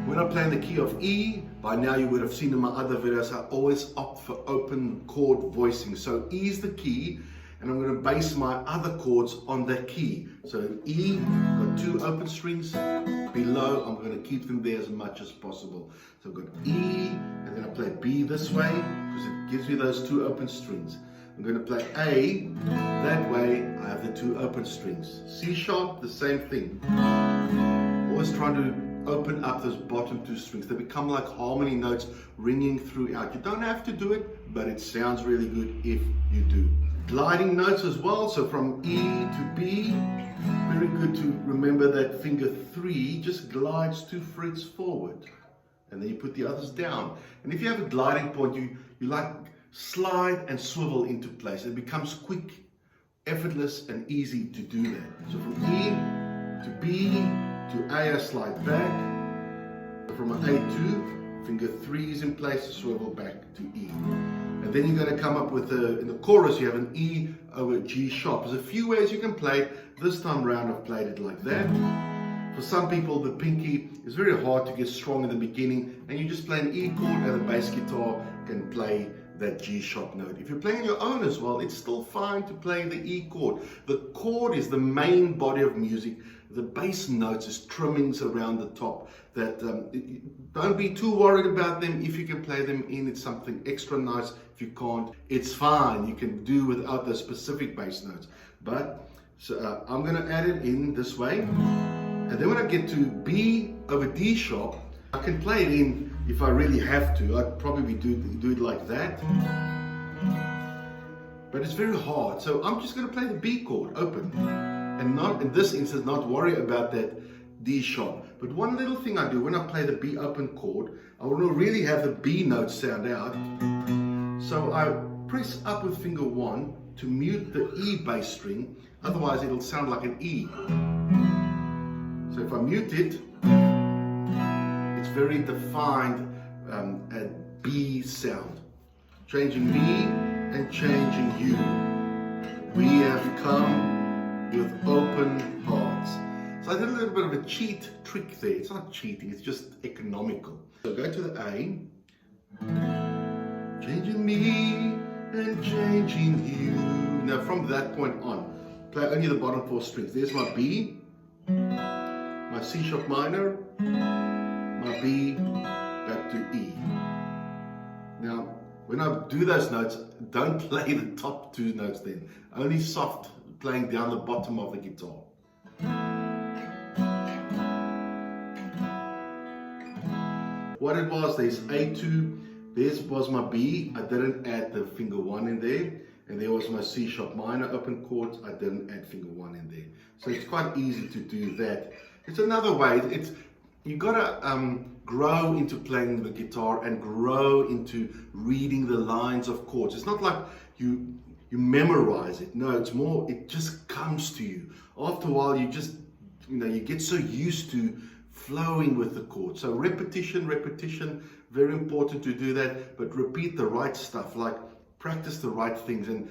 When I'm playing the key of E, by now you would have seen in my other videos, I always opt for open chord voicing. So E is the key, and I'm going to base my other chords on that key. So E, got 2 open strings. Below, I'm going to keep them there as much as possible. So I've got E, and then I play B this way, because it gives me those 2 open strings. I'm going to play A, that way I have the 2 open strings. C sharp, the same thing. Always trying to open up those bottom 2 strings. They become like harmony notes ringing throughout. You don't have to do it, but it sounds really good if you do. Gliding notes as well, so from E to B, very good to remember that finger 3 just glides 2 frets forward, and then you put the others down. And if you have a gliding point, you like slide and swivel into place. It becomes quick, effortless, and easy to do that. So from E to B to A, I slide back. From an A2, finger 3 is in place, swivel back to E. And then you're going to come up with in the chorus, you have an E over G sharp. There's a few ways you can play it. This time round, I've played it like that. For some people, the pinky is very hard to get strong in the beginning, and you just play an E chord, and the bass guitar can play that G sharp note. If you're playing your own as well, it's still fine to play the E chord. The chord is the main body of music. The bass notes is trimmings around the top. That don't be too worried about them. If you can play them in, it's something extra nice. If you can't, it's fine. You can do without those specific bass notes. But so I'm going to add it in this way. And then when I get to B over D sharp, I can play it in if I really have to. I'd probably do it like that. But it's very hard. So I'm just going to play the B chord open. And not, in this instance, not worry about that D sharp. But one little thing I do when I play the B open chord, I want to really have the B note sound out. So I press up with finger 1 to mute the E bass string, otherwise it'll sound like an E. So if I mute it, it's very defined B sound. Changing me and changing you. We have come with open hearts. So I did a little bit of a cheat trick there. It's not cheating, it's just economical. So go to the A, changing me and changing you. Now from that point on, play only the bottom 4 strings. There's my B, my C sharp minor, my B, back to E. Now, when I do those notes, don't play the top 2 notes then. Only soft, playing down the bottom of the guitar. What it was, there's A2, this was my B, I didn't add the finger 1 in there, and there was my C sharp minor open chords, I didn't add finger 1 in there. So it's quite easy to do that. It's another way, you gotta grow into playing the guitar and grow into reading the lines of chords. It's not like you memorize it. No, it's more, it just comes to you. After a while, you get so used to flowing with the chord. So repetition, very important to do that, but repeat the right stuff, like practice the right things. And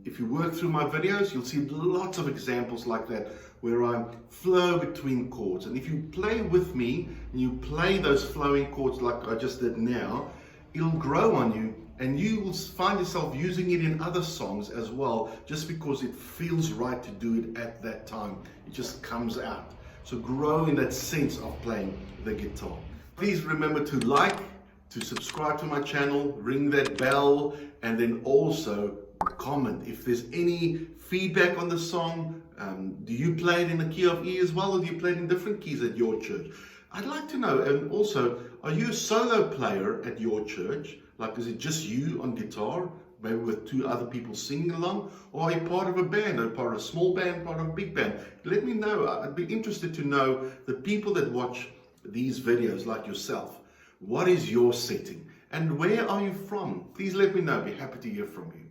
if you work through my videos, you'll see lots of examples like that, where I flow between chords. And if you play with me, and you play those flowing chords like I just did now, it'll grow on you, and you will find yourself using it in other songs as well, just because it feels right to do it at that time. It just comes out. So grow in that sense of playing the guitar. Please remember to like, to subscribe to my channel, ring that bell, and then also comment. If there's any feedback on the song, do you play it in the key of E as well, or do you play it in different keys at your church? I'd like to know. And also, are you a solo player at your church? Like, is it just you on guitar, maybe with 2 other people singing along? Or are you part of a band, or part of a small band, part of a big band? Let me know. I'd be interested to know the people that watch these videos like yourself. What is your setting? And where are you from? Please let me know. I'd be happy to hear from you.